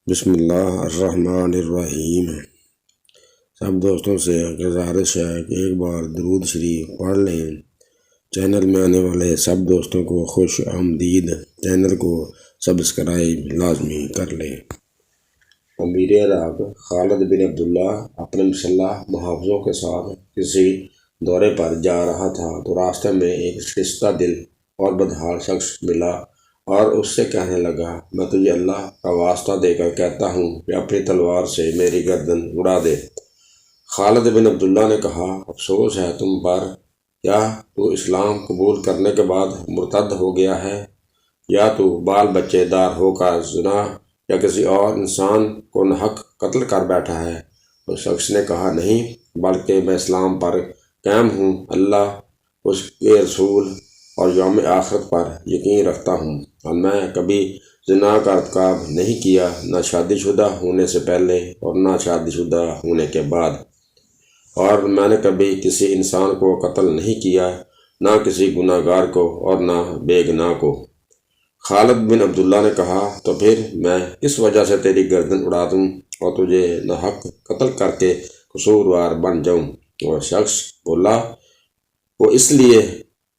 بسم اللہ الرحمن الرحیم۔ سب دوستوں سے گزارش ہے کہ ایک بار درود شریف پڑھ لیں۔ چینل میں آنے والے سب دوستوں کو خوش آمدید۔ چینل کو سبسکرائب لازمی کر لیں۔ امیر عراق خالد بن عبداللہ اپنے مسلح محافظوں کے ساتھ کسی دورے پر جا رہا تھا تو راستے میں ایک شکستہ دل اور بدحال شخص ملا اور اس سے کہنے لگا، میں تجھے اللہ کا واسطہ دے کر کہتا ہوں کہ اپنی تلوار سے میری گردن اڑا دے۔ خالد بن عبداللہ نے کہا، افسوس ہے تم پر، کیا تو اسلام قبول کرنے کے بعد مرتد ہو گیا ہے، یا تو بال بچے دار ہو کر زنا یا کسی اور انسان کو ناحق قتل کر بیٹھا ہے؟ اس شخص نے کہا، نہیں، بلکہ میں اسلام پر قائم ہوں، اللہ، اس کے رسول اور یوم آخرت پر یقین رکھتا ہوں، اور میں کبھی زنا کا ارتکاب نہیں کیا، نہ شادی شدہ ہونے سے پہلے اور نہ شادی شدہ ہونے کے بعد، اور میں نے کبھی کسی انسان کو قتل نہیں کیا، نہ کسی گناہ گار کو اور نہ بے گناہ کو۔ خالد بن عبداللہ نے کہا، تو پھر میں کس وجہ سے تیری گردن اڑا دوں اور تجھے ناحق قتل کر کے قصوروار بن جاؤں؟ اور شخص بولا، وہ اس لیے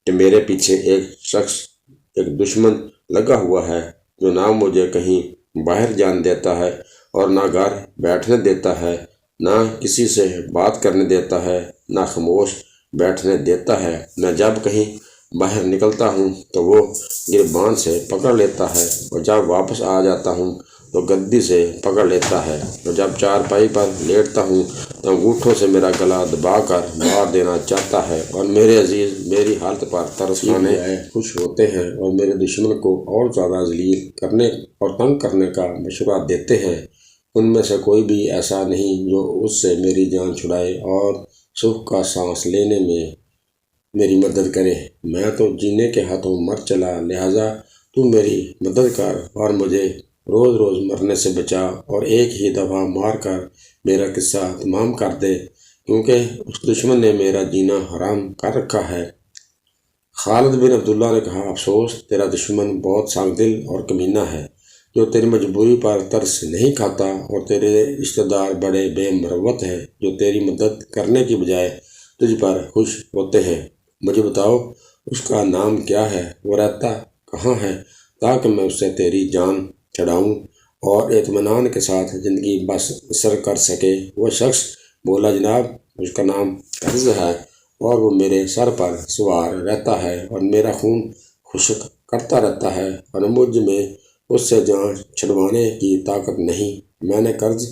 کہ میرے پیچھے ایک دشمن لگا ہوا ہے جو نہ مجھے کہیں باہر جان دیتا ہے اور نہ گھر بیٹھنے دیتا ہے، نہ کسی سے بات کرنے دیتا ہے، نہ خاموش بیٹھنے دیتا ہے۔ میں جب کہیں باہر نکلتا ہوں تو وہ گریبان سے پکڑ لیتا ہے، اور جب واپس آ جاتا ہوں تو گدی سے پکڑ لیتا ہے، اور جب چارپائی پر لیٹتا ہوں تو انگوٹھوں سے میرا گلا دبا کر مار دینا چاہتا ہے، اور میرے عزیز میری حالت پر ترس کھانے خوش ہوتے ہیں اور میرے دشمن کو اور زیادہ ذلیل کرنے اور تنگ کرنے کا مشورہ دیتے ہیں۔ ان میں سے کوئی بھی ایسا نہیں جو اس سے میری جان چھڑائے اور سکھ کا سانس لینے میں میری مدد کرے۔ میں تو جینے کے ہاتھوں مر چلا، لہٰذا تو میری مدد کر اور مجھے روز روز مرنے سے بچا، اور ایک ہی دفعہ مار کر میرا قصہ تمام کر دے، کیونکہ اس دشمن نے میرا جینا حرام کر رکھا ہے۔ خالد بن عبداللہ نے کہا، افسوس، تیرا دشمن بہت سنگ دل اور کمینہ ہے، جو تیری مجبوری پر ترس نہیں کھاتا، اور تیرے رشتہ دار بڑے بے مروت ہیں جو تیری مدد کرنے کی بجائے تجھ پر خوش ہوتے ہیں۔ مجھے بتاؤ اس کا نام کیا ہے، وہ رہتا کہاں ہے، تاکہ میں اس سے تیری جان چھڑاؤں اور اطمینان کے ساتھ زندگی بسر کر سکے۔ وہ شخص بولا، جناب، اس کا نام قرض ہے، اور وہ میرے سر پر سوار رہتا ہے اور میرا خون خشک کرتا رہتا ہے، اور مجھ میں اس سے جان چھڑوانے کی طاقت نہیں۔ میں نے قرض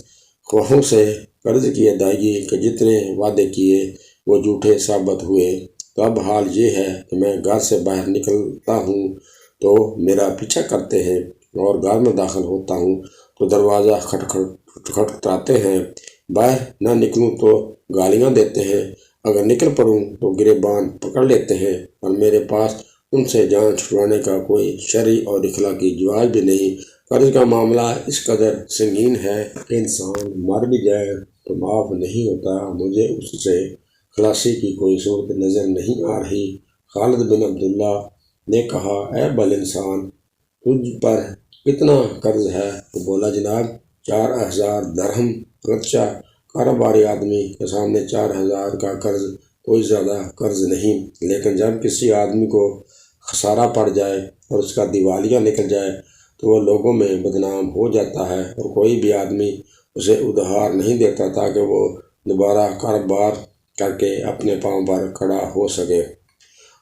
خواہوں سے قرض کی ادائیگی کے جتنے وعدے کیے وہ جھوٹے ثابت ہوئے، تو اب حال یہ ہے کہ میں گھر سے باہر نکلتا ہوں تو میرا پیچھا کرتے ہیں، اور گھر میں داخل ہوتا ہوں تو دروازہ کھٹکھٹاتے ہیں، باہر نہ نکلوں تو گالیاں دیتے ہیں، اگر نکل پڑوں تو گریبان پکڑ لیتے ہیں، اور میرے پاس ان سے جان چھڑوانے کا کوئی شرعی اور اخلاقی جواز بھی نہیں۔ قرض کا معاملہ اس قدر سنگین ہے کہ انسان مر بھی جائے تو معاف نہیں ہوتا۔ مجھے اس سے خلاصی کی کوئی صورت نظر نہیں آ رہی۔ خالد بن عبداللہ نے کہا، اے بل انسان، تجھ پر کتنا قرض ہے؟ وہ بولا، جناب، 4000 درہم۔ اگرچہ کاروباری آدمی کے سامنے 4000 کا قرض کوئی زیادہ قرض نہیں، لیکن جب کسی آدمی کو خسارہ پڑ جائے اور اس کا دیوالیہ نکل جائے تو وہ لوگوں میں بدنام ہو جاتا ہے، اور کوئی بھی آدمی اسے ادھار نہیں دیتا تاکہ وہ دوبارہ کاروبار کر کے اپنے پاؤں پر کھڑا ہو سکے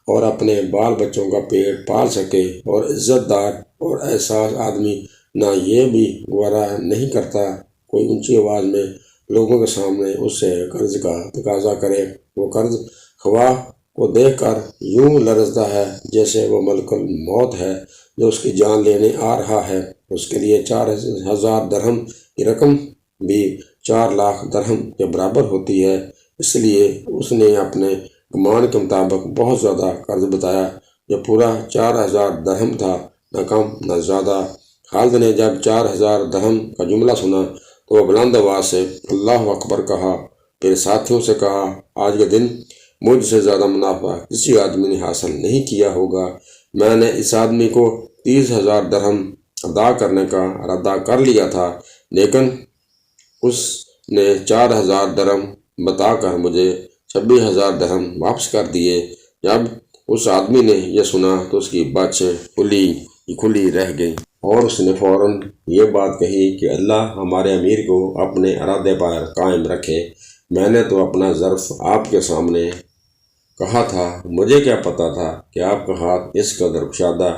اور اپنے بال بچوں کا پیٹ پال سکے۔ اور عزت دار اور احساس آدمی نہ یہ بھی گوارا نہیں کرتا کوئی اونچی آواز میں لوگوں کے سامنے اس سے قرض کا تقاضا کرے۔ وہ قرض خواہ کو دیکھ کر یوں لرزتا ہے جیسے وہ ملک الموت ہے جو اس کی جان لینے آ رہا ہے۔ اس کے لیے 4000 درہم کی رقم بھی 4 لاکھ درہم کے برابر ہوتی ہے، اس لیے اس نے اپنے گمان کے مطابق بہت زیادہ قرض بتایا، جو پورا 4000 درہم تھا، نہ کم نہ زیادہ۔ خالد نے جب 4000 درہم کا جملہ سنا تو وہ بلند آواز سے اللہ اکبر کہا، پھر ساتھیوں سے کہا، آج کے دن مجھ سے زیادہ منافع کسی آدمی نے حاصل نہیں کیا ہوگا۔ میں نے اس آدمی کو 30,000 درہم ادا کرنے کا ارادہ کر لیا تھا، لیکن اس نے 4,000 درہم بتا کر مجھے 26,000 درہم واپس کر دیے۔ جب اس آدمی نے یہ سنا تو اس کی باتیں کھلی رہ گئیں اور اس نے فوراً یہ بات کہی کہ اللہ ہمارے امیر کو اپنے ارادے پر قائم رکھے۔ میں نے تو اپنا ظرف آپ کے سامنے کہا تھا، مجھے کیا پتا تھا کہ آپ کا ہاتھ اس قدر کشادہ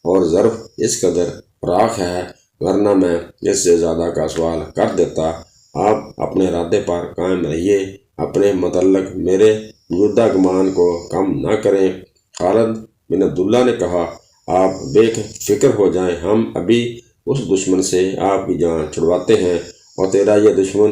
اور ظرف اس قدر فراخ ہے، ورنہ میں اس سے زیادہ کا سوال کر دیتا۔ آپ اپنے ارادے پر قائم رہیے، اپنے متعلق میرے موجودہ گمان کو کم نہ کریں۔ خالد بن عبداللہ نے کہا، آپ بے فکر ہو جائیں، ہم ابھی اس دشمن سے آپ کی جان چھڑواتے ہیں، اور تیرا یہ دشمن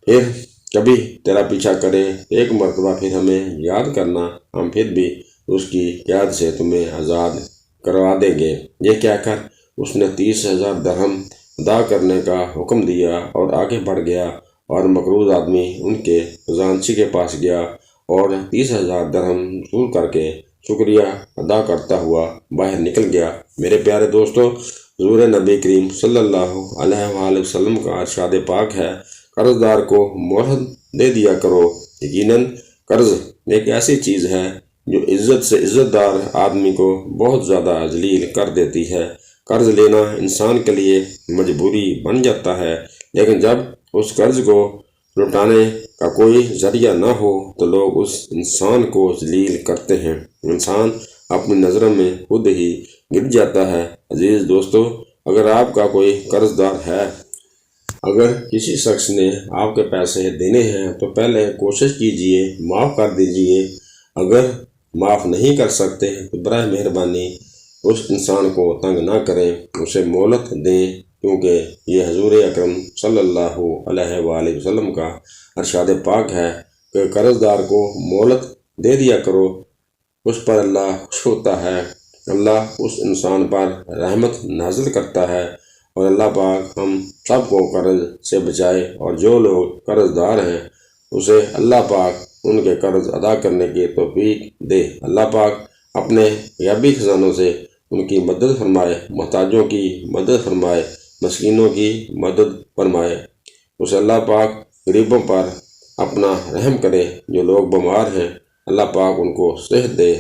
پھر کبھی تیرا پیچھا کرے ایک مرتبہ پھر ہمیں یاد کرنا، ہم پھر بھی اس کی قید سے تمہیں آزاد کروا دیں گے۔ یہ کہہ کر اس نے 30,000 درہم ادا کرنے کا حکم دیا اور آگے بڑھ گیا، اور مقروض آدمی ان کے خزانچی کے پاس گیا اور 30,000 درہم وصول کر کے شکریہ ادا کرتا ہوا باہر نکل گیا۔ میرے پیارے دوستو، حضور نبی کریم صلی اللہ علیہ وآلہ وسلم کا ارشاد پاک ہے، قرض دار کو مہلت دے دیا کرو۔ یقیناً قرض ایک ایسی چیز ہے جو عزت سے عزت دار آدمی کو بہت زیادہ ذلیل کر دیتی ہے۔ قرض لینا انسان کے لیے مجبوری بن جاتا ہے، لیکن جب اس قرض کو لوٹانے کا کوئی ذریعہ نہ ہو تو لوگ اس انسان کو ذلیل کرتے ہیں۔ انسان اپنی نظروں میں خود ہی گر جاتا ہے۔ عزیز دوستو، اگر آپ کا کوئی قرض دار ہے، اگر کسی شخص نے آپ کے پیسے دینے ہیں تو پہلے کوشش کیجئے معاف کر دیجئے۔ اگر معاف نہیں کر سکتے تو براہ مہربانی اس انسان کو تنگ نہ کریں، اسے مہلت دیں، کیونکہ یہ حضور اکرم صلی اللہ علیہ وآلہ وسلم کا ارشاد پاک ہے کہ قرض دار کو مہلت دے دیا کرو، اس پر اللہ خوش ہوتا ہے، اللہ اس انسان پر رحمت نازل کرتا ہے، اور اللہ پاک ہم سب کو قرض سے بچائے، اور جو لوگ قرض دار ہیں اسے اللہ پاک ان کے قرض ادا کرنے کی توفیق دے۔ اللہ پاک اپنے غیبی خزانوں سے ان کی مدد فرمائے، محتاجوں کی مدد فرمائے، مسکینوں کی مدد فرمائے۔ اسے اللہ پاک غریبوں پر اپنا رحم کرے، جو لوگ بیمار ہیں اللہ پاک ان کو صحت دے۔